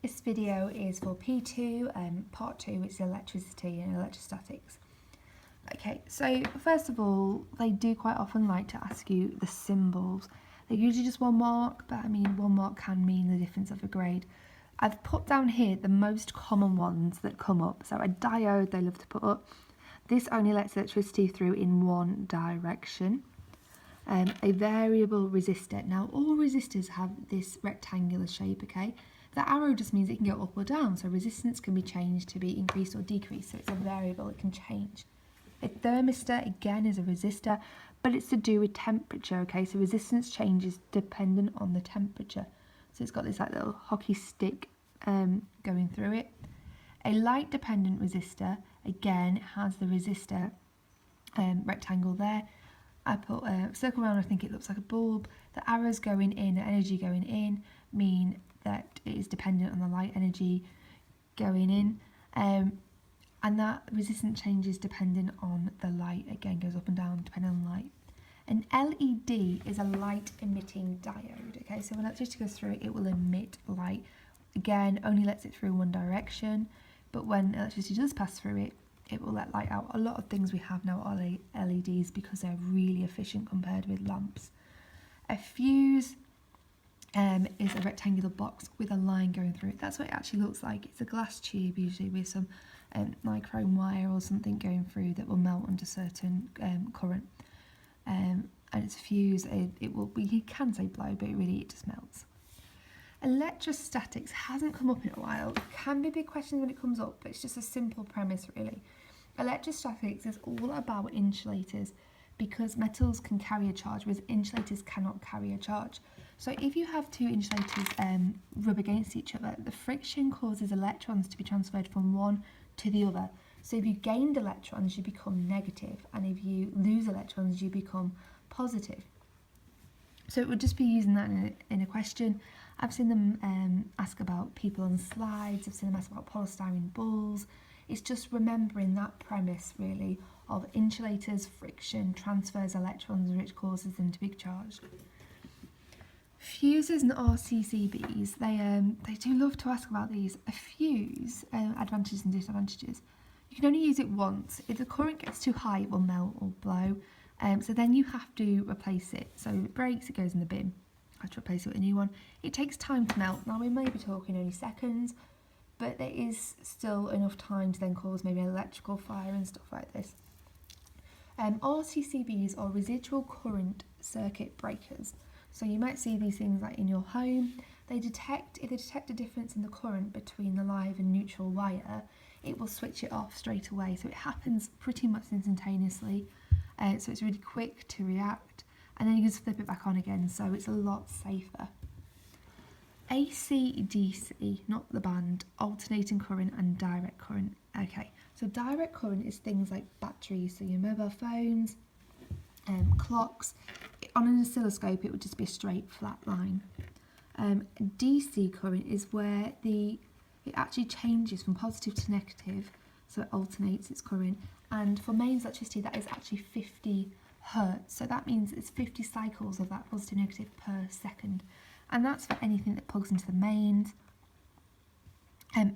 This video is for P2, part 2, which is electricity and electrostatics. Okay, so first of all, they do quite often like to ask you the symbols. They're usually just 1 mark, but I mean 1 mark can mean the difference of a grade. I've put down here the most common ones that come up. So a diode they love to put up. This only lets electricity through in one direction. A variable resistor. Now all resistors have this rectangular shape, okay? The arrow just means it can go up or down, so resistance can be changed to be increased or decreased, so it's a variable, it can change. A thermistor, again, is a resistor, but it's to do with temperature, okay? So resistance changes dependent on the temperature. So it's got this like little hockey stick going through it. A light-dependent resistor, again, has the resistor rectangle there. I put a circle around, I think it looks like a bulb. The arrows going in, the energy going in, mean that it is dependent on the light energy going in. And that resistance changes depending on the light, again goes up and down depending on the light. An LED is a light emitting diode, okay, so when electricity goes through it, it will emit light. Again, only lets it through one direction, but when electricity does pass through it, it will let light out. A lot of things we have now are LEDs because they're really efficient compared with lamps. A fuse is a rectangular box with a line going through it. That's what it actually looks like. It's a glass tube usually with some nichrome wire or something going through that will melt under certain current. And it's a fuse. You can say blow, but it just melts. Electrostatics hasn't come up in a while. It can be a big question when it comes up, but it's just a simple premise really. Electrostatics is all about insulators because metals can carry a charge, whereas insulators cannot carry a charge. So if you have 2 insulators rub against each other, the friction causes electrons to be transferred from one to the other. So if you gained electrons, you become negative, and if you lose electrons, you become positive. So it would just be using that in a question. I've seen them ask about people on slides, I've seen them ask about polystyrene balls. It's just remembering that premise really of insulators, friction, transfers electrons, which causes them to be charged. Fuses and RCCBs, they do love to ask about these. A fuse, advantages and disadvantages. You can only use it once. If the current gets too high, it will melt or blow. So then you have to replace it. So if it breaks, it goes in the bin. I have to replace it with a new one. It takes time to melt. Now we may be talking only seconds, but there is still enough time to then cause maybe an electrical fire and stuff like this. RCCBs are residual current circuit breakers. So you might see these things like in your home. If they detect a difference in the current between the live and neutral wire, it will switch it off straight away. So it happens pretty much instantaneously. So it's really quick to react, and then you can just flip it back on again, so it's a lot safer. AC/DC, not the band, alternating current and direct current. Okay, so direct current is things like batteries, so your mobile phones, clocks. On an oscilloscope, it would just be a straight flat line. DC current is where it actually changes from positive to negative, so it alternates its current. And for mains electricity, that is actually 50 hertz. So that means it's 50 cycles of that positive negative per second. And that's for anything that plugs into the mains.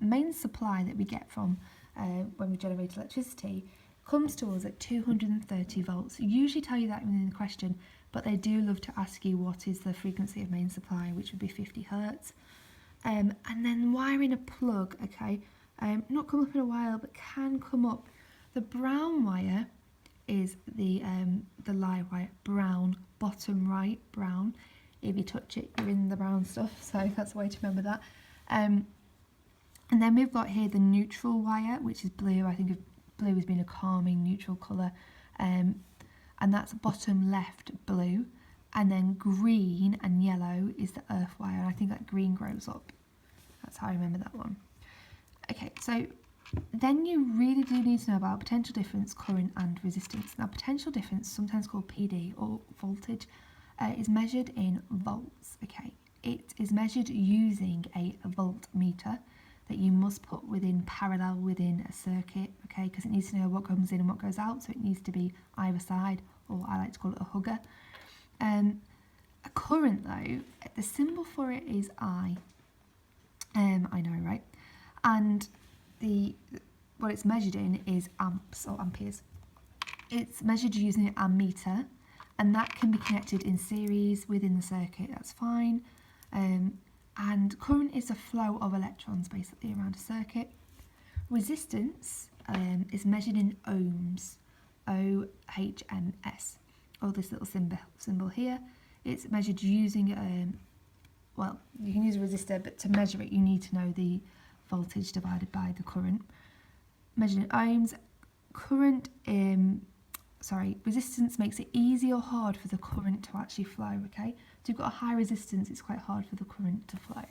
Main supply that we get from when we generate electricity comes to us at 230 volts. Usually tell you that within the question, but they do love to ask you what is the frequency of main supply, which would be 50 hertz. And then wiring a plug, okay, not come up in a while, but can come up. The brown wire is the live wire, brown, bottom right, brown. If you touch it, you're in the brown stuff, so that's a way to remember that. And then we've got here the neutral wire, which is blue. I think of blue as being a calming neutral colour. And that's bottom left blue. And then green and yellow is the earth wire. And I think that green grows up. That's how I remember that one. Okay, so then you really do need to know about potential difference, current and resistance. Now potential difference, sometimes called PD or voltage, is measured in volts, okay. It is measured using a voltmeter that you must put parallel within a circuit, okay, because it needs to know what comes in and what goes out, so it needs to be either side, or I like to call it a hugger. A current though, the symbol for it is I. I know, right? And what it's measured in is amps or amperes. It's measured using an ammeter, and that can be connected in series within the circuit, that's fine. And current is the flow of electrons basically around a circuit. Resistance is measured in ohms, OHMS, or this little symbol here. It's measured using, well, you can use a resistor, but to measure it you need to know the voltage divided by the current. Measured in ohms. Current, resistance makes it easy or hard for the current to actually flow, okay? So you've got a high resistance, it's quite hard for the current to flow.